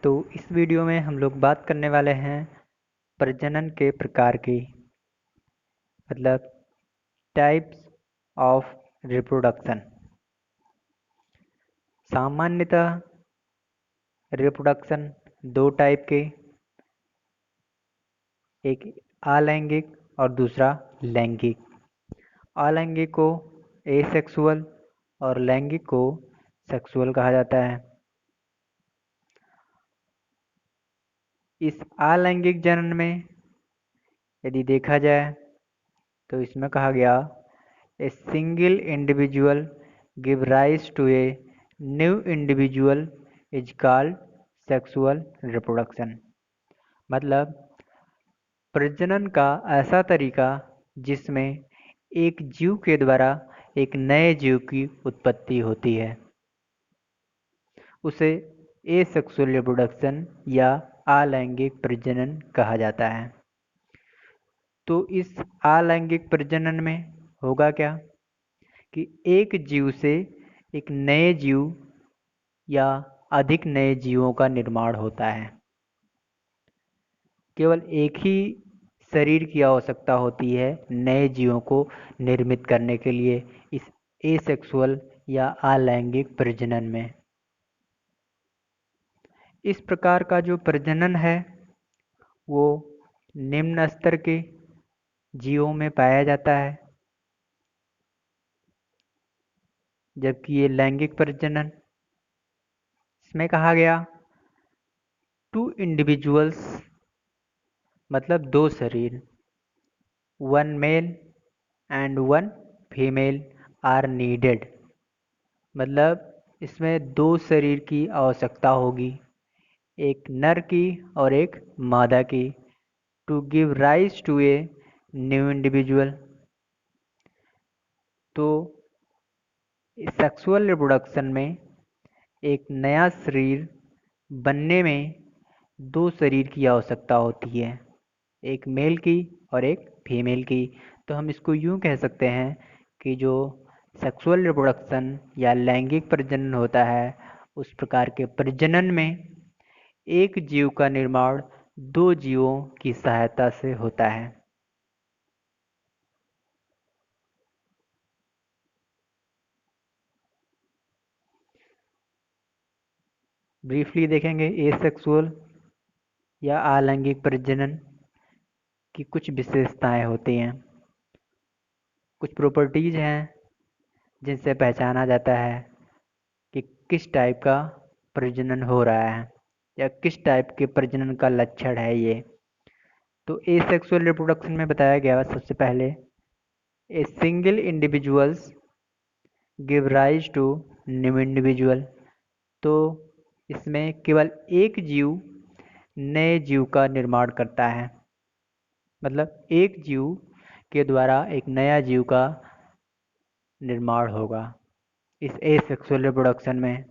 तो इस वीडियो में हम लोग बात करने वाले हैं प्रजनन के प्रकार की, मतलब टाइप्स ऑफ रिप्रोडक्शन। सामान्यतः रिप्रोडक्शन दो टाइप के, एक अलैंगिक और दूसरा लैंगिक। अलैंगिक को एसेक्सुअल और लैंगिक को सेक्सुअल कहा जाता है। इस अलैंगिक जनन में यदि देखा जाए तो इसमें कहा गया a single individual give rise to a new individual is called sexual reproduction. मतलब प्रजनन का ऐसा तरीका जिसमें एक जीव के द्वारा एक नए जीव की उत्पत्ति होती है, उसे एसेक्सुअल रिप्रोडक्शन या अलैंगिक प्रजनन कहा जाता है। तो इस अलैंगिक प्रजनन में होगा क्या कि एक जीव से एक नए जीव या अधिक नए जीवों का निर्माण होता है। केवल एक ही शरीर की आवश्यकता होती है नए जीवों को निर्मित करने के लिए इस एसेक्सुअल या अलैंगिक प्रजनन में। इस प्रकार का जो प्रजनन है वो निम्न स्तर के जीवों में पाया जाता है, जबकि ये लैंगिक प्रजनन इसमें कहा गया टू इंडिविजुअल्स, मतलब दो शरीर, one male and one female are needed. मतलब इसमें दो शरीर की आवश्यकता होगी, एक नर की और एक मादा की, to give rise to a new individual. तो सेक्सुअल रिप्रोडक्शन में एक नया शरीर बनने में दो शरीर की आवश्यकता होती है, एक मेल की और एक फीमेल की। तो हम इसको यूं कह सकते हैं कि जो सेक्सुअल रिप्रोडक्शन या लैंगिक प्रजनन होता है उस प्रकार के प्रजनन में एक जीव का निर्माण दो जीवों की सहायता से होता है। ब्रीफली देखेंगे एसेक्सुअल या अलैंगिक प्रजनन की कुछ विशेषताएं होती हैं, कुछ प्रॉपर्टीज हैं जिनसे पहचाना जाता है कि किस टाइप का प्रजनन हो रहा है या किस टाइप के प्रजनन का लक्षण है ये। तो एसेक्सुअल रिप्रोडक्शन में बताया गया सबसे पहले a single individuals give rise to new individual. तो इसमें केवल एक जीव नए जीव का निर्माण करता है, मतलब एक जीव के द्वारा एक नया जीव का निर्माण होगा इस एसेक्सुअल रिप्रोडक्शन में।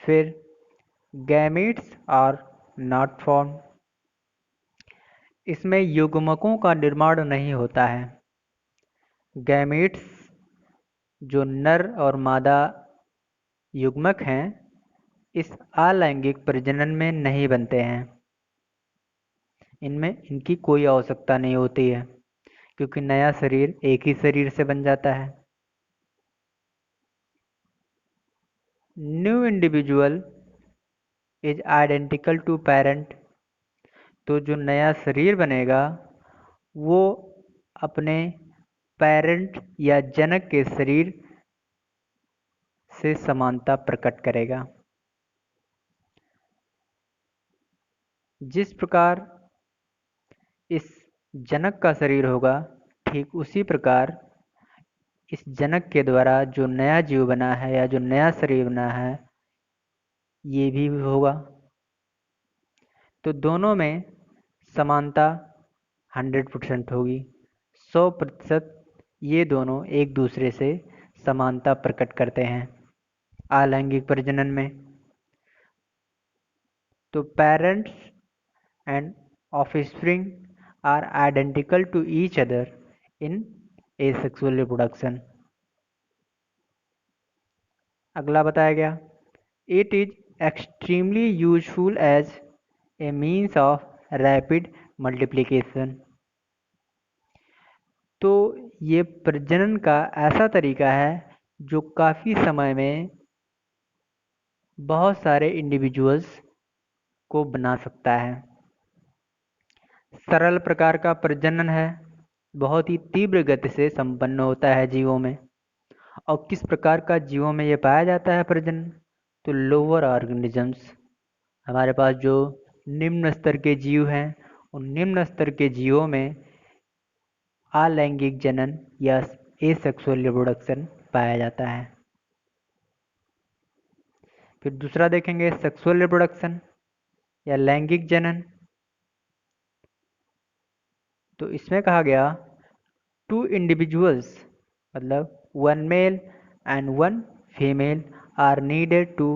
फिर गैमीट्स आर नॉट फॉर्म, इसमें युग्मकों का निर्माण नहीं होता है। गैमीट्स जो नर और मादा युग्मक हैं इस अलैंगिक प्रजनन में नहीं बनते हैं, इनमें इनकी कोई आवश्यकता नहीं होती है क्योंकि नया शरीर एक ही शरीर से बन जाता है। New individual is identical to parent. तो जो नया शरीर बनेगा वो अपने पेरेंट या जनक के शरीर से समानता प्रकट करेगा। जिस प्रकार इस जनक का शरीर होगा ठीक उसी प्रकार इस जनक के द्वारा जो नया जीव बना है या जो नया शरीर बना है ये भी होगा। तो दोनों में समानता 100% होगी, 100% ये दोनों एक दूसरे से समानता प्रकट करते हैं अलैंगिक प्रजनन में। तो parents and offspring are identical to each other in asexual reproduction. अगला बताया गया it is extremely useful as a means of rapid multiplication। तो ये प्रजनन का ऐसा तरीका है जो काफ़ी समय में बहुत सारे इंडिविजुअल्स को बना सकता है। सरल प्रकार का प्रजनन है, बहुत ही तीव्र गति से संपन्न होता है जीवों में। और किस प्रकार का जीवों में ये पाया जाता है प्रजनन? तो लोअर ऑर्गेनिजम्स, हमारे पास जो निम्न स्तर के जीव हैं, उन निम्न स्तर के जीवों में अलैंगिक जनन या एसेक्सुअल रिप्रोडक्शन पाया जाता है। फिर दूसरा देखेंगे सेक्सुअल रिप्रोडक्शन या लैंगिक जनन। तो इसमें कहा गया टू इंडिविजुअल्स मतलब one male and one female are needed to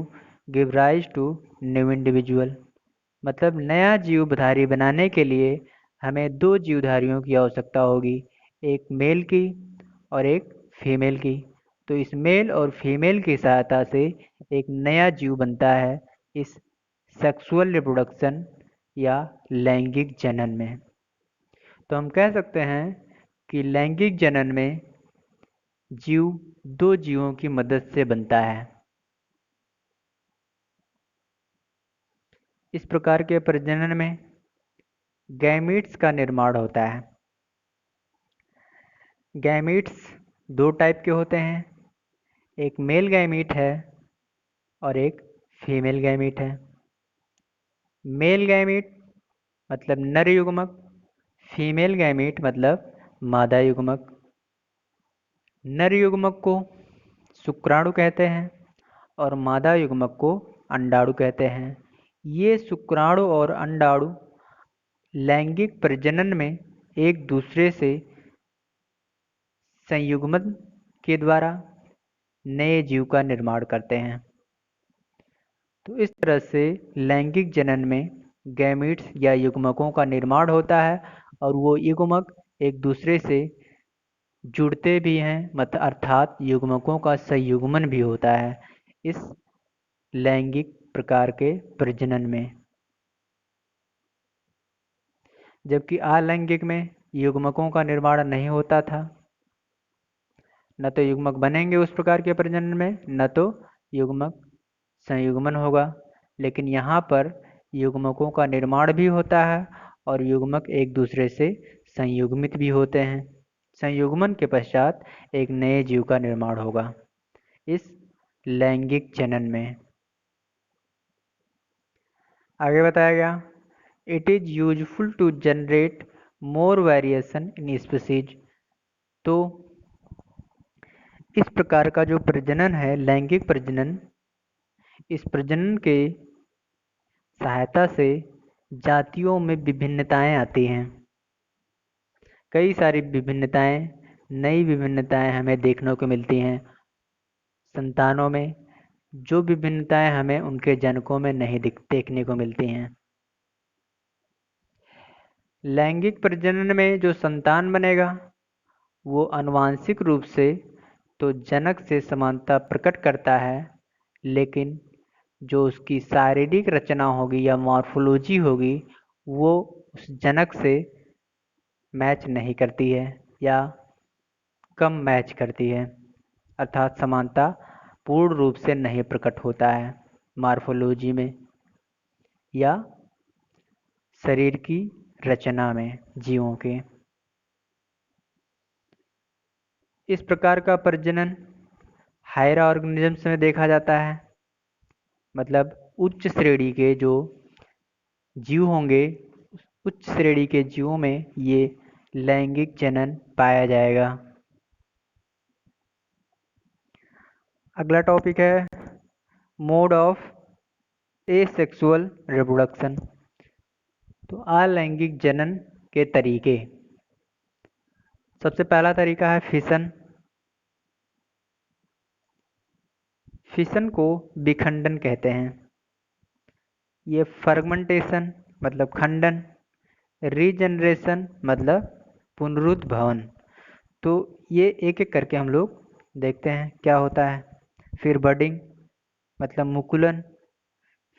give rise to new individual. मतलब नया जीवधारी बनाने के लिए हमें दो जीवधारियों की आवश्यकता होगी, एक मेल की और एक फीमेल की। तो इस मेल और फीमेल की सहायता से एक नया जीव बनता है इस सेक्सुअल रिप्रोडक्शन या लैंगिक जनन में। तो हम कह सकते हैं कि लैंगिक जनन में जीव दो जीवों की मदद से बनता है। इस प्रकार के प्रजनन में गैमीट्स का निर्माण होता है। गैमीट्स दो टाइप के होते हैं, एक मेल गैमीट है और एक फीमेल गैमीट है। मेल गैमीट मतलब नर युग्मक, फीमेल गैमीट मतलब मादा युग्मक। नर युग्मक को शुक्राणु कहते हैं और मादा युग्मक को अंडाणु कहते हैं। ये शुक्राणु और अंडाणु लैंगिक प्रजनन में एक दूसरे से संयुग्मन के द्वारा नए जीव का निर्माण करते हैं। तो इस तरह से लैंगिक जनन में गैमीट्स या युग्मकों का निर्माण होता है और वो युग्मक एक दूसरे से जुड़ते भी हैं, मतलब अर्थात युग्मकों का संयुग्मन भी होता है इस लैंगिक प्रकार के प्रजनन में। जबकि अलैंगिक में युग्मकों का निर्माण नहीं होता था, न तो युग्मक बनेंगे उस प्रकार के प्रजनन में, न तो युग्मक संयुग्मन होगा। लेकिन यहाँ पर युग्मकों का निर्माण भी होता है और युग्मक एक दूसरे से संयुग्मित भी होते हैं। संयुग्मन के पश्चात एक नए जीव का निर्माण होगा इस लैंगिक जनन में। आगे बताया गया it is useful to generate more variation in species. तो इस प्रकार का जो प्रजनन है लैंगिक प्रजनन, इस प्रजनन के सहायता से जातियों में विभिन्नताएं आती हैं। कई सारी विभिन्नताएं, नई विभिन्नताएं हमें देखने को मिलती हैं संतानों में, जो विभिन्नताएं हमें उनके जनकों में नहीं देखने को मिलती हैं। लैंगिक प्रजनन में जो संतान बनेगा वो आनुवांशिक रूप से तो जनक से समानता प्रकट करता है, लेकिन जो उसकी शारीरिक रचना होगी या मॉर्फोलॉजी होगी वो उस जनक से मैच नहीं करती है या कम मैच करती है, अर्थात समानता पूर्ण रूप से नहीं प्रकट होता है मॉर्फोलॉजी में या शरीर की रचना में जीवों के। इस प्रकार का प्रजनन हायर ऑर्गेनिजम्स में देखा जाता है, मतलब उच्च श्रेणी के जो जीव होंगे उच्च श्रेणी के जीवों में ये लैंगिक जनन पाया जाएगा। अगला टॉपिक है मोड ऑफ एसेक्सुअल रिप्रोडक्शन। तो अलैंगिक जनन के तरीके। सबसे पहला तरीका है फिशन। फिशन को विखंडन कहते हैं। ये फर्मेंटेशन मतलब खंडन, रीजनरेशन मतलब पुनरुद्भवन। तो ये एक एक करके हम लोग देखते हैं क्या होता है। फिर बडिंग मतलब मुकुलन,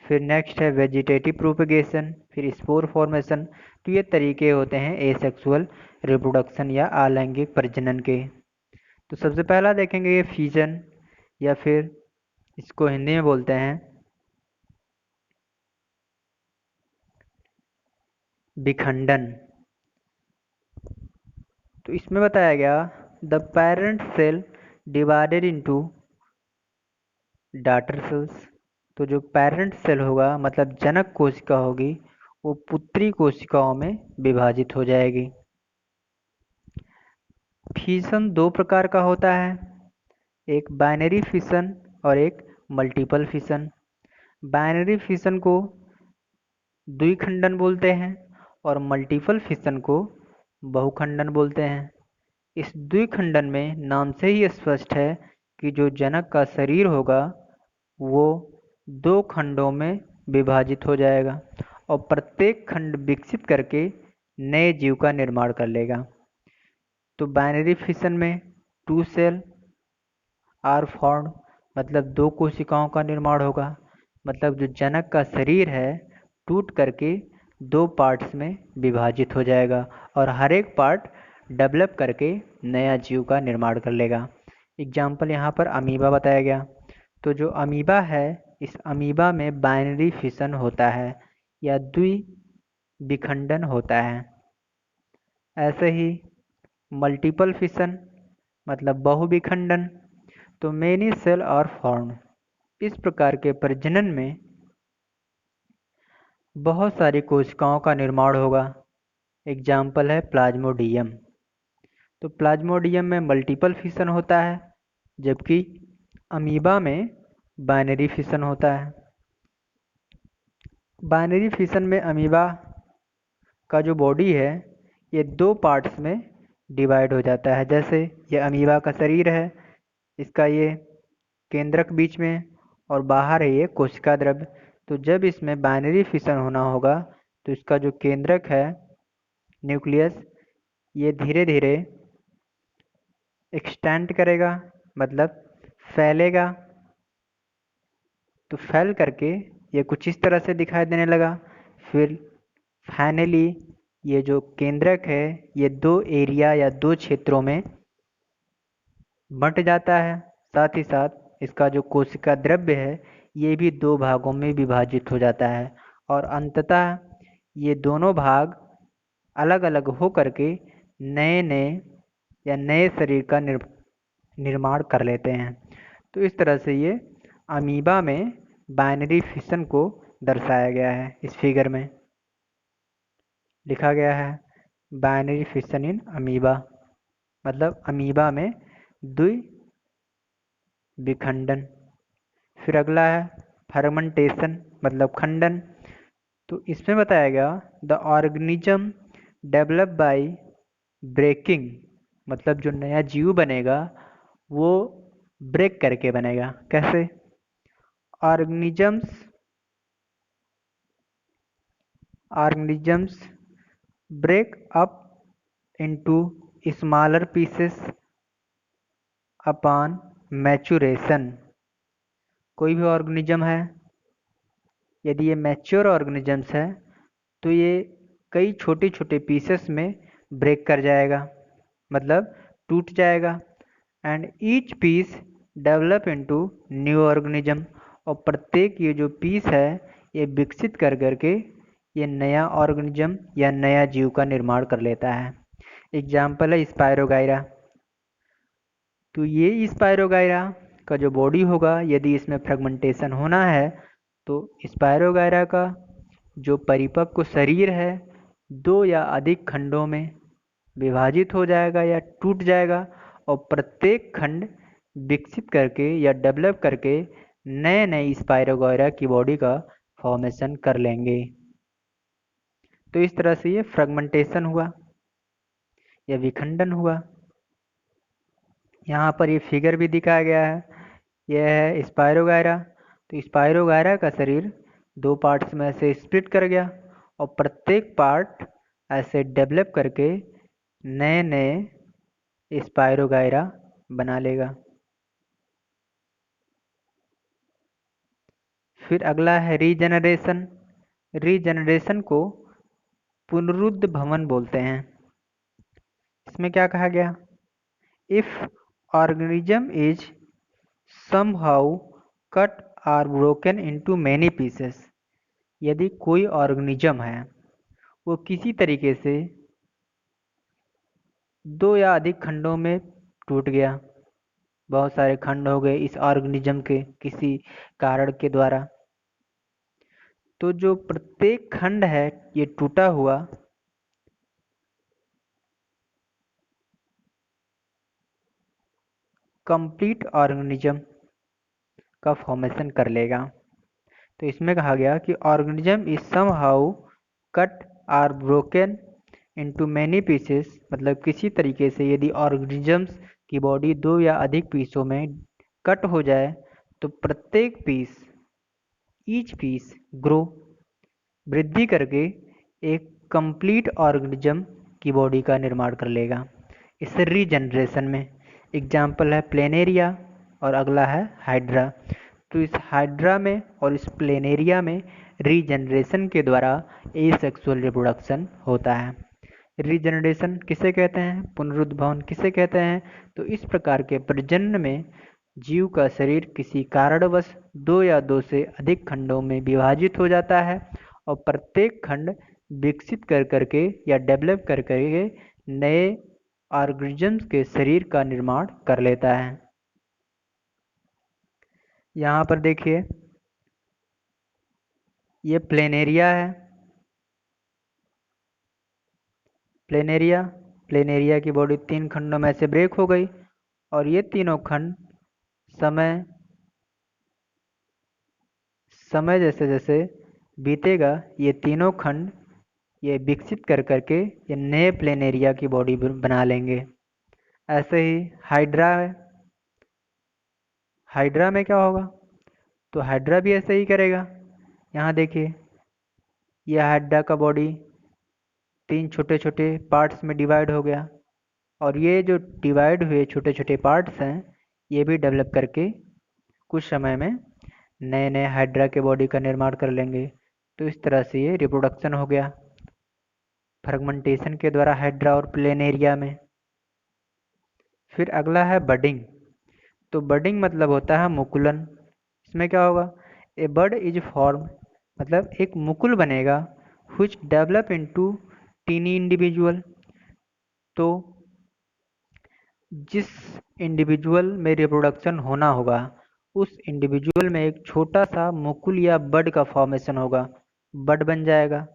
फिर नेक्स्ट है वेजिटेटिव प्रोपगेशन, फिर स्पोर फॉर्मेशन। तो ये तरीके होते हैं एसेक्सुअल रिप्रोडक्शन या अलैंगिक प्रजनन के। तो सबसे पहला देखेंगे ये फ्यूजन, या फिर इसको हिंदी में बोलते हैं विखंडन। तो इसमें बताया गया the parent cell divided into daughter cells. तो जो पेरेंट सेल होगा मतलब जनक कोशिका होगी, वो पुत्री कोशिकाओं में विभाजित हो जाएगी। फिशन दो प्रकार का होता है, एक बाइनरी फिशन और एक मल्टीपल फिशन। बाइनरी फिशन को द्विखंडन बोलते हैं और मल्टीपल फिशन को बहुखंडन बोलते हैं। इस द्विखंडन में नाम से ही स्पष्ट है कि जो जनक का शरीर होगा वो दो खंडों में विभाजित हो जाएगा और प्रत्येक खंड विकसित करके नए जीव का निर्माण कर लेगा। तो बाइनरी फिशन में टू सेल आर फॉर्म्ड, मतलब दो कोशिकाओं का निर्माण होगा। मतलब जो जनक का शरीर है टूट करके दो पार्ट्स में विभाजित हो जाएगा और हर एक पार्ट डेवलप करके नया जीव का निर्माण कर लेगा। एग्जाम्पल यहाँ पर अमीबा बताया गया। तो जो अमीबा है, इस अमीबा में बाइनरी फिशन होता है या द्विविखंडन होता है। ऐसे ही मल्टीपल फिशन मतलब बहुविखंडन। तो मेनी सेल आर फॉर्म्ड। इस प्रकार के प्रजनन में बहुत सारी कोशिकाओं का निर्माण होगा। एग्जाम्पल है प्लाज्मोडियम। तो प्लाज्मोडियम में मल्टीपल फिशन होता है, जबकि अमीबा में बाइनरी फिशन होता है। बाइनरी फिशन में अमीबा का जो बॉडी है ये दो पार्ट्स में डिवाइड हो जाता है। जैसे ये अमीबा का शरीर है, इसका ये केंद्रक बीच में और बाहर है ये कोशिका द्रव्य। तो जब इसमें बाइनरी फिशन होना होगा तो इसका जो केंद्रक है न्यूक्लियस, ये धीरे धीरे एक्सटेंड करेगा, मतलब फैलेगा। तो फैल करके ये कुछ इस तरह से दिखाई देने लगा। फिर फाइनली ये जो केंद्रक है ये दो एरिया या दो क्षेत्रों में बंट जाता है। साथ ही साथ इसका जो कोशिका द्रव्य है ये भी दो भागों में विभाजित हो जाता है और अंततः ये दोनों भाग अलग अलग हो करके नए नए या नए शरीर का निर्माण कर लेते हैं। तो इस तरह से ये अमीबा में बाइनरी फिशन को दर्शाया गया है। इस फिगर में लिखा गया है बाइनरी फिशन इन अमीबा, मतलब अमीबा में द्विविखंडन। फिर अगला है फर्मेंटेशन मतलब खंडन। तो इसमें बताया गया the organism develop by breaking, मतलब जो नया जीव बनेगा वो ब्रेक करके बनेगा। कैसे? Organisms break up into smaller pieces upon maturation. कोई भी ऑर्गेनिज्म है, यदि ये मैच्योर ऑर्गेनिजम्स है तो ये कई छोटे छोटे पीसेस में ब्रेक कर जाएगा, मतलब टूट जाएगा। And each piece develop into new organism, और प्रत्येक ये जो पीस है ये विकसित कर करके ये नया ऑर्गेनिज्म या नया जीव का निर्माण कर लेता है। एग्जाम्पल है स्पायरोगाइरा। तो ये स्पायरोगाइरा का जो बॉडी होगा, यदि इसमें फ्रेगमेंटेशन होना है तो स्पायरोगाइरा का जो परिपक्व शरीर है दो या अधिक खंडों में विभाजित हो जाएगा या टूट जाएगा और प्रत्येक खंड विकसित करके या डेवलप करके नए नए स्पायरोगाइरा की बॉडी का फॉर्मेशन कर लेंगे। तो इस तरह से ये फ्रेगमेंटेशन हुआ या विखंडन हुआ। यहाँ पर ये फिगर भी दिखाया गया है, यह है स्पायरोगाइरा। तो स्पायरोगाइरा का शरीर दो पार्ट्स में ऐसे स्प्लिट कर गया और प्रत्येक पार्ट ऐसे डेवलप करके नए नए स्पायरोगाइरा बना लेगा। फिर अगला है रीजनरेशन। रीजनरेशन को पुनरुद्भवन बोलते हैं। इसमें क्या कहा गया? If organism is somehow cut or broken into many pieces, यदि कोई ऑर्गेनिज्म है वो किसी तरीके से दो या अधिक खंडों में टूट गया, बहुत सारे खंड हो गए इस ऑर्गेनिज्म के किसी कारण के द्वारा, तो जो प्रत्येक खंड है ये टूटा हुआ कंप्लीट ऑर्गेनिज्म का फॉर्मेशन कर लेगा। तो इसमें कहा गया कि organism is somehow cut or broken into many pieces, मतलब किसी तरीके से यदि ऑर्गेनिजम्स की बॉडी दो या अधिक पीसों में कट हो जाए तो प्रत्येक पीस, ईच पीस ग्रो, वृद्धि करके एक कंप्लीट ऑर्गेनिज्म की बॉडी का निर्माण कर लेगा। इस रीजनरेशन में एग्जाम्पल है प्लेनेरिया और अगला है हाइड्रा। तो इस हाइड्रा में और इस प्लेनेरिया में रीजनरेशन के द्वारा एसेक्सुअल रिप्रोडक्शन होता है। रीजनरेशन किसे कहते हैं? पुनरुद्भवन किसे कहते हैं? तो इस प्रकार के प्रजनन में जीव का शरीर किसी कारणवश दो या दो से अधिक खंडों में विभाजित हो जाता है और प्रत्येक खंड विकसित कर करके या डेवलप कर करके नए ऑर्गेनिजम्स के शरीर का निर्माण कर लेता है। यहाँ पर देखिए ये प्लेनेरिया है। प्लेनेरिया की बॉडी तीन खंडों में से ब्रेक हो गई और ये तीनों खंड समय समय जैसे जैसे बीतेगा ये तीनों खंड ये विकसित कर करके ये नए प्लेनेरिया की बॉडी बना लेंगे। ऐसे ही हाइड्रा है। हाइड्रा में क्या होगा? तो हाइड्रा भी ऐसे ही करेगा। यहाँ देखिए यह हाइड्रा का बॉडी तीन छोटे छोटे पार्ट्स में डिवाइड हो गया और ये जो डिवाइड हुए छोटे छोटे पार्ट्स हैं ये भी डेवलप करके कुछ समय में नए नए हाइड्रा के बॉडी का निर्माण कर लेंगे। तो इस तरह से ये रिप्रोडक्शन हो गया फ्रेगमेंटेशन के द्वारा हाइड्रा और प्लेनेरिया में। फिर अगला है बडिंग। तो बडिंग मतलब होता है मुकुलन। इसमें क्या होगा? ए बड इज फॉर्म, मतलब एक मुकुल बनेगा which develop into tiny individual. तो जिस इंडिविजुअल में रिप्रोडक्शन होना होगा उस इंडिविजुअल में एक छोटा सा मुकुल या बड का फॉर्मेशन होगा, बड बन जाएगा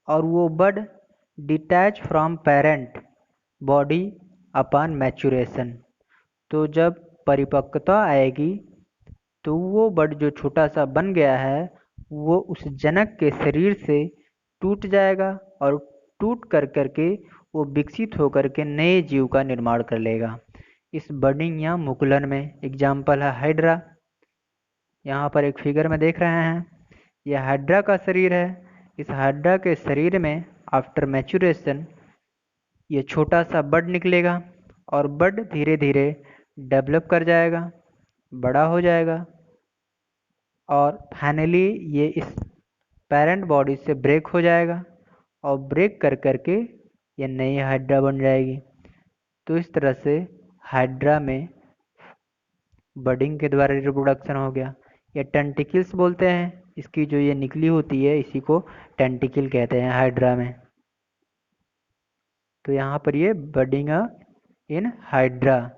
और वो bud detach from parent body upon maturation. तो जब परिपक्वता आएगी तो वो बड जो छोटा सा बन गया है वो उस जनक के शरीर से टूट जाएगा और टूट कर करके वो विकसित होकर के नए जीव का निर्माण कर लेगा। इस बडिंग या मुकुलन में एग्जाम्पल है हाइड्रा। यहाँ पर एक फिगर में देख रहे हैं यह हाइड्रा का शरीर है। इस हाइड्रा के शरीर में आफ्टर मैचुरेशन ये छोटा सा बड निकलेगा और बड धीरे धीरे डेवलप कर जाएगा, बड़ा हो जाएगा और फाइनली ये इस पेरेंट बॉडी से ब्रेक हो जाएगा और ब्रेक कर करके ये नई हाइड्रा बन जाएगी। तो इस तरह से हाइड्रा में बडिंग के द्वारा रिप्रोडक्शन हो गया। ये टेंटिकल्स बोलते हैं, इसकी जो ये निकली होती है इसी को टेंटिकल कहते हैं हाइड्रा में। तो यहाँ पर ये बडिंग इन हाइड्रा